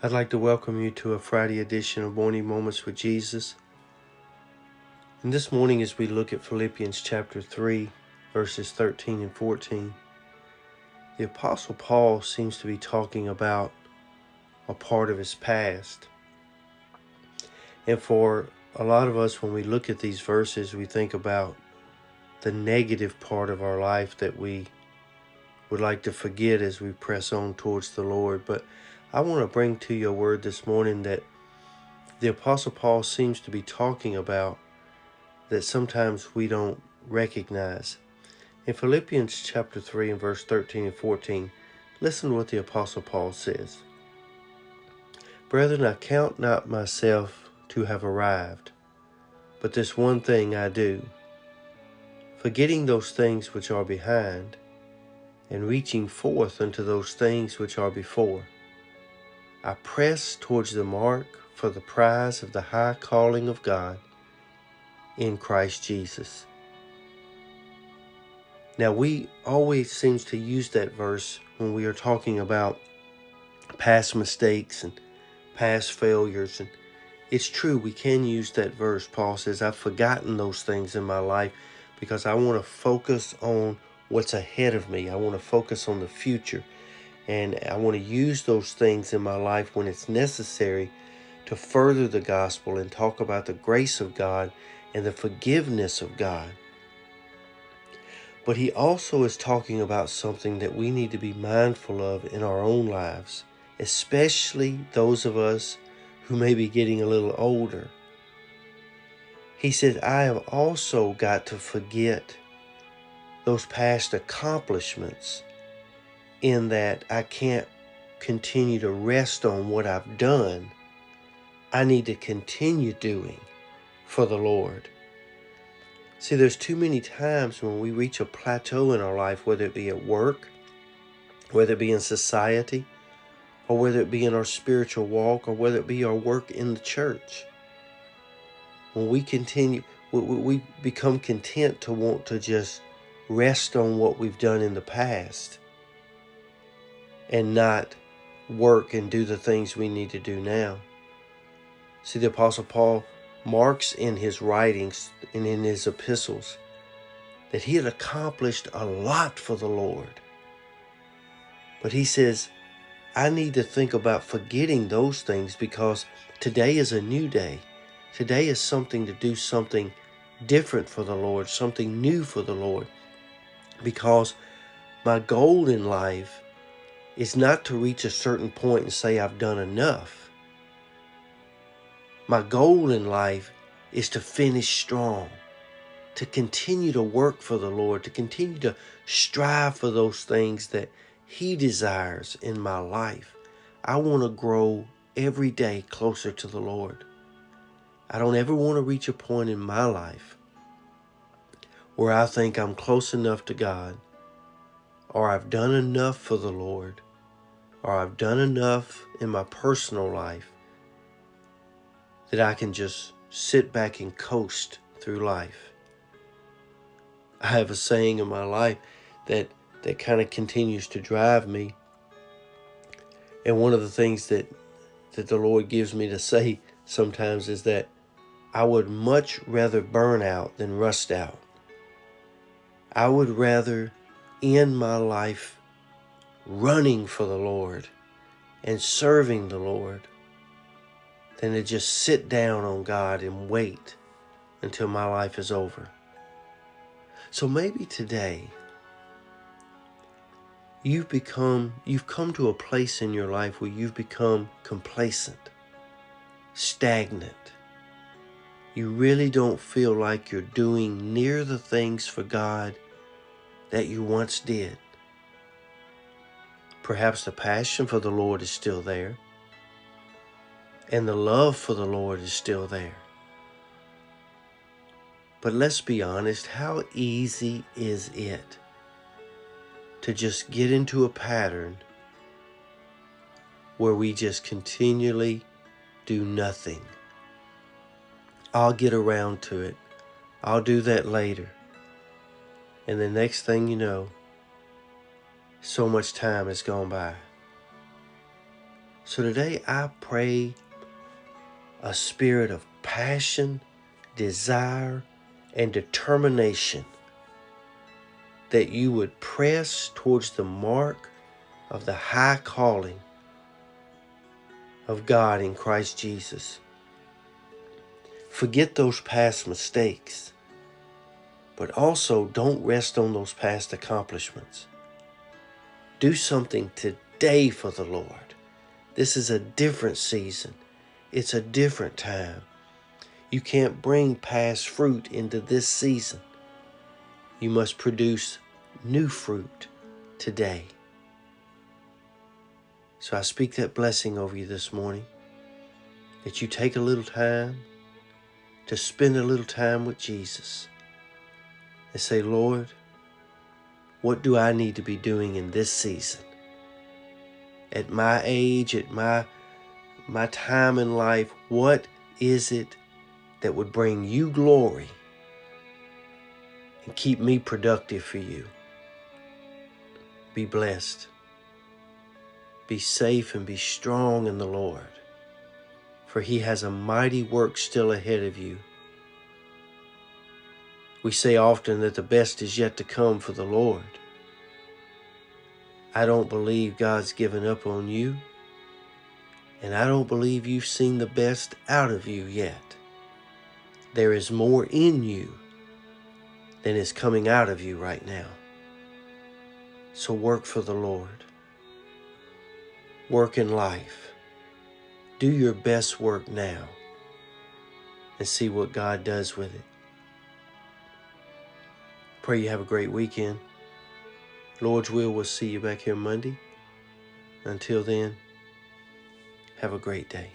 I'd like to welcome you to a Friday edition of Morning Moments with Jesus. And this morning, as we look at Philippians chapter 3, verses 13 and 14, the Apostle Paul seems to be talking about a part of his past. And for a lot of us, when we look at these verses, we think about the negative part of our life that we would like to forget as we press on towards the Lord. But I want to bring to you a word this morning that the Apostle Paul seems to be talking about that sometimes we don't recognize. In Philippians chapter 3 and verse 13 and 14, listen to what the Apostle Paul says. Brethren, I count not myself to have arrived, but this one thing I do, forgetting those things which are behind, and reaching forth unto those things which are before. I press towards the mark for the prize of the high calling of God in Christ Jesus. Now, we always seems to use that verse when we are talking about past mistakes and past failures. And it's true, we can use that verse. Paul says, I've forgotten those things in my life because I want to focus on what's ahead of me. I want to focus on the future. And I want to use those things in my life when it's necessary to further the gospel and talk about the grace of God and the forgiveness of God. But he also is talking about something that we need to be mindful of in our own lives, especially those of us who may be getting a little older. He said, I have also got to forget those past accomplishments in that I can't continue to rest on what I've done. I need to continue doing for the Lord. See, there's too many times when we reach a plateau in our life, whether it be at work, whether it be in society, or whether it be in our spiritual walk, or whether it be our work in the church. When we become content to want to just rest on what we've done in the past and not work and do the things we need to do now. See, the Apostle Paul marks in his writings and in his epistles that he had accomplished a lot for the Lord. But he says, I need to think about forgetting those things because today is a new day. Today is something to do something different for the Lord, something new for the Lord. Because my goal in life is not to reach a certain point and say I've done enough. My goal in life is to finish strong, to continue to work for the Lord, to continue to strive for those things that He desires in my life. I want to grow every day closer to the Lord. I don't ever want to reach a point in my life where I think I'm close enough to God, or I've done enough for the Lord, or I've done enough in my personal life that I can just sit back and coast through life. I have a saying in my life that kind of continues to drive me. And one of the things that the Lord gives me to say sometimes is that I would much rather burn out than rust out. I would rather end my life running for the Lord and serving the Lord than to just sit down on God and wait until my life is over. So maybe today you've come to a place in your life where you've become complacent, stagnant. You really don't feel like you're doing near the things for God that you once did. Perhaps the passion for the Lord is still there, and the love for the Lord is still there. But let's be honest, how easy is it to just get into a pattern where we just continually do nothing? I'll get around to it. I'll do that later. And the next thing you know, so much time has gone by. So today I pray a spirit of passion, desire, and determination that you would press towards the mark of the high calling of God in Christ Jesus. Forget those past mistakes, but also don't rest on those past accomplishments. Do something today for the Lord. This is a different season. It's a different time. You can't bring past fruit into this season. You must produce new fruit today. So I speak that blessing over you this morning, that you take a little time to spend a little time with Jesus and say, Lord, what do I need to be doing in this season? At my age, at my time in life, what is it that would bring you glory and keep me productive for you? Be blessed. Be safe and be strong in the Lord, for He has a mighty work still ahead of you. We say often that the best is yet to come for the Lord. I don't believe God's given up on you, and I don't believe you've seen the best out of you yet. There is more in you than is coming out of you right now. So work for the Lord. Work in life. Do your best work now and see what God does with it. Pray you have a great weekend. Lord's will, we'll see you back here Monday. Until then, have a great day.